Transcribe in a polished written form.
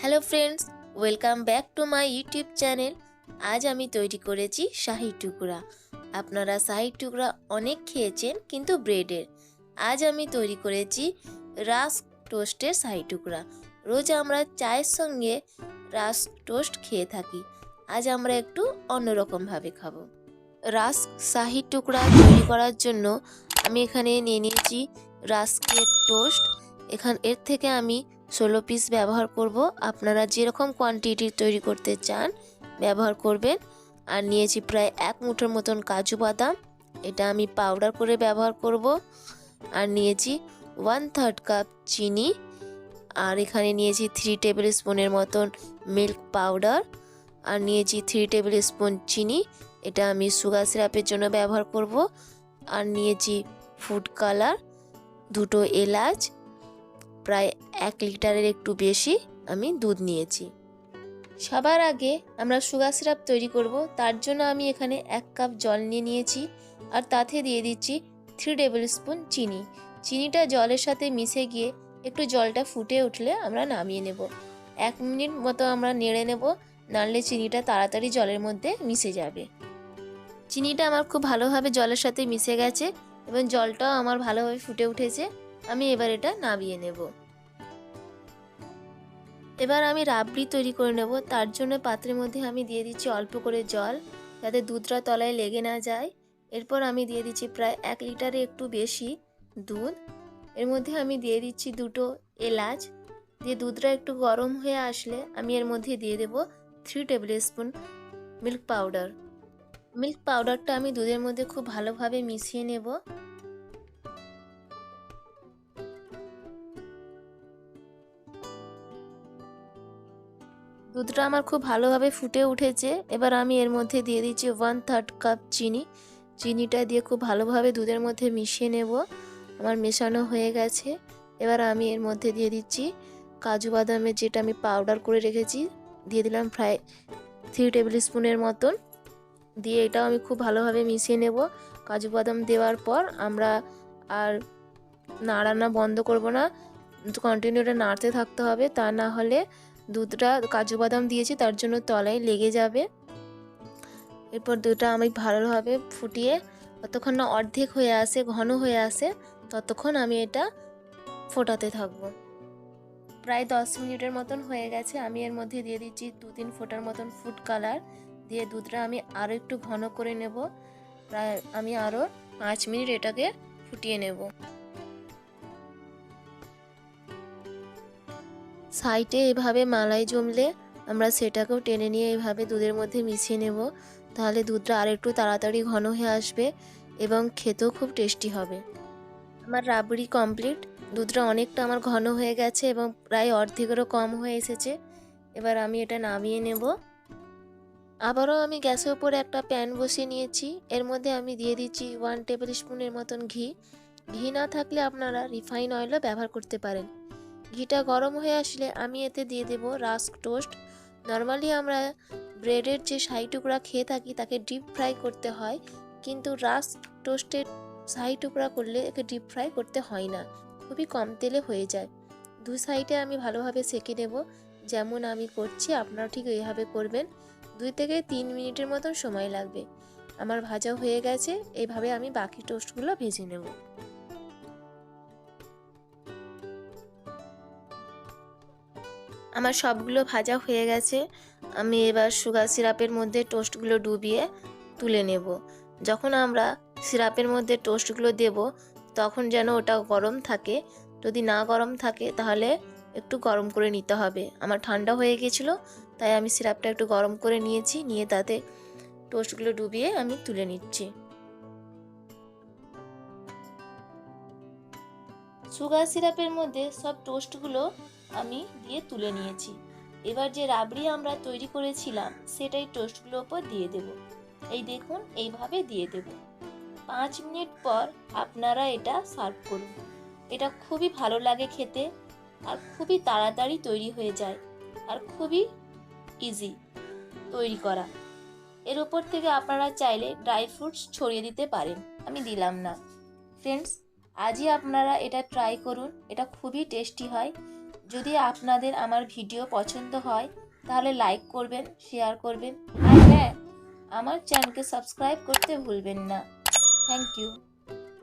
Hello friends, welcome back to my YouTube channel. আজ আমি তৈরি করেছি শাহি টুকরা। আপনারা শাহি টুকরা অনেক খেয়েছেন, কিন্তু ব্রেডের। আজ আমি তৈরি করেছি রাস্ক টোস্টের শাহি টুকরা। রোজ আমরা চায়ের সঙ্গে রাস্ক টোস্ট খেয়ে থাকি, আজ আমরা একটু অন্যরকমভাবে খাবো। রাস্ক শাহি টুকরা তৈরি করার জন্য আমি এখানে নিয়ে নিয়েছি রাস্কের টোস্ট। এর থেকে আমি 16 পিস ব্যবহার করব। আপনারা যেরকম কোয়ান্টিটির তৈরি করতে চান ব্যবহার করবেন। আর নিয়েছি প্রায় 1 মুঠোর মতন কাজু বাদাম, এটা আমি পাউডার করে ব্যবহার করব। আর নিয়েছি 1/3 কাপ চিনি। আর এখানে নিয়েছি 3 টেবিল স্পুনের মতন মিল্ক পাউডার। আর নিয়েছি 3 টেবিল স্পুন চিনি, এটা আমি সুগার সিরাপের জন্য ব্যবহার করব। আর নিয়েছি ফুড কালার, 2টো এলাচ, প্রায় 1 লিটারের একটু বেশি আমি দুধ নিয়েছি। সবার আগে আমরা সুগার সিরাপ তৈরি করব, তার জন্য আমি এখানে 1 কাপ জল নিয়ে নিয়েছি। আর তাতে দিয়ে দিচ্ছি 3 টেবিল স্পুন চিনি। চিনিটা জলের সাথে মিশে গিয়ে একটু জলটা ফুটে উঠলে আমরা নামিয়ে নেব। 1 মিনিট মতো আমরা নেড়ে নেব, নাড়লে চিনিটা তাড়াতাড়ি জলের মধ্যে মিশে যাবে। চিনিটা আমার খুব ভালোভাবে জলের সাথে মিশে গেছে এবং জলটাও আমার ভালোভাবে ফুটে উঠেছে। আমি এবার এটা নামিয়ে নেব। এবার আমি রাবড়ি তৈরি করে নেব। তার জন্য পাত্রের মধ্যে আমি দিয়ে দিচ্ছি অল্প করে জল, যাতে দুধটা তলায় লেগে না যায়। এরপর আমি দিয়ে দিচ্ছি প্রায় 1 লিটারে একটু বেশি দুধ। এর মধ্যে আমি দিয়ে দিচ্ছি 2টো এলাচ। দিয়ে দুধটা একটু গরম হয়ে আসলে আমি এর মধ্যে দিয়ে দেব 3 table spoon milk powder. Milk পাউডারটা আমি দুধের মধ্যে খুব ভালোভাবে মিশিয়ে নেব। দুধটা আমার খুব ভালোভাবে ফুটে উঠেছে। এবার আমি এর মধ্যে দিয়ে দিচ্ছি 1/3 কাপ চিনি। চিনিটা দিয়ে খুব ভালোভাবে দুধের মধ্যে মিশিয়ে নেব। আমার মেশানো হয়ে গেছে। এবার আমি এর মধ্যে দিয়ে দিচ্ছি কাজু বাদামের, যেটা আমি পাউডার করে রেখেছি, দিয়ে দিলাম প্রায় 3 টেবিল স্পুনের মতন। দিয়ে এটাও আমি খুব ভালোভাবে মিশিয়ে নেব। কাজু বাদাম দেওয়ার পর আমরা আর নাড়ানো বন্ধ করব না, কন্টিনিউ এটা নাড়তে থাকতে হবে, তা না হলে দুধটা কাজু বাদাম দিয়েছি তার জন্য তলায় লেগে যাবে। এরপর দুধটা আমি ভালোভাবে ফুটিয়ে যতক্ষণ না অর্ধেক হয়ে আসে, ঘন হয়ে আসে, ততক্ষণ আমি এটা ফোটাতে থাকবো। প্রায় 10 মিনিটের মতন হয়ে গেছে। আমি এর মধ্যে দিয়ে দিচ্ছি 2-3 ফোঁটার মতন ফুড কালার। দিয়ে দুধটা আমি আরও একটু ঘন করে নেব। প্রায় আমি আরও 5 মিনিট এটাকে ফুটিয়ে নেব। সাইডে এভাবে মালাই জমলে আমরা সেটাকেও টেনে নিয়ে এভাবে দুধের মধ্যে মিশিয়ে নেব। তাহলে দুধটা আর একটু তাড়াতাড়ি ঘন হয়ে আসবে এবং খেতেও খুব টেস্টি হবে। আমার রাবড়ি কমপ্লিট। দুধটা অনেকটা আমার ঘন হয়ে গেছে এবং প্রায় অর্ধেকেরও কম হয়ে এসেছে। এবার আমি এটা নামিয়ে নেব। আবারও আমি গ্যাসের উপরে একটা প্যান বসিয়ে নিয়েছি। এর মধ্যে আমি দিয়ে দিচ্ছি 1 টেবিল স্পুনের মতন ঘি। ঘি না থাকলে আপনারা রিফাইন অয়েলও ব্যবহার করতে পারেন। ঘিটা গরম হয়ে আসলে আমি এতে দিয়ে দেব রাস্ক টোস্ট। নর্মালি আমরা ব্রেডের যে শাহি টুকরা খেয়ে থাকি তাকে ডিপ ফ্রাই করতে হয়, কিন্তু রাস্ক টোস্টের শাহি টুকরা করলে একে ডিপ ফ্রাই করতে হয় না, খুবই কম তেলে হয়ে যায়। দু সাইডে আমি ভালোভাবে সেঁকে নেব, যেমন আমি করছি আপনারাও ঠিক এইভাবে করবেন। 2 থেকে 3 মিনিটের মতন সময় লাগবে। আমার ভাজা হয়ে গেছে। এইভাবে আমি বাকি টোস্টগুলো ভেজে নেব। আমার সবগুলো ভাজা হয়ে গেছে। আমি এবার সুগার সিরাপের মধ্যে টোস্টগুলো ডুবিয়ে তুলে নেব। যখন আমরা সিরাপের মধ্যে টোস্টগুলো দেব তখন যেন ওটা গরম থাকে। যদি না গরম থাকে তাহলে একটু গরম করে নিতে হবে। আমার ঠান্ডা হয়ে গেছিলো, তাই আমি সিরাপটা একটু গরম করে নিয়েছি, নিয়ে তাতে টোস্টগুলো ডুবিয়ে আমি তুলে নিচ্ছি। সুগার সিরাপের মধ্যে সব টোস্টগুলো আমি দিয়ে তুলে নিয়েছি। এবার যে রাবড়ি আমরা তৈরি করেছিলাম সেটাই টোস্টগুলোর উপর দিয়ে দেব। এই দেখুন, এইভাবে দিয়ে দেব। 5 মিনিট পর আপনারা এটা সার্ভ করুন। এটা খুবই ভালো লাগে খেতে, আর খুবই তাড়াতাড়ি তৈরি হয়ে যায়, আর খুবই ইজি তৈরি করা। এর উপর থেকে আপনারা চাইলে ড্রাই ফ্রুটস ছড়িয়ে দিতে পারেন, আমি দিলাম না। ফ্রেন্ডস, আজই আপনারা এটা ট্রাই করুন, এটা খুবই টেস্টি হয়। যদি আপনাদের আমার ভিডিও পছন্দ হয় তাহলে লাইক করবেন, শেয়ার করবেন আর হ্যাঁ, আমার চ্যানেলকে সাবস্ক্রাইব করতে ভুলবেন না। Thank you.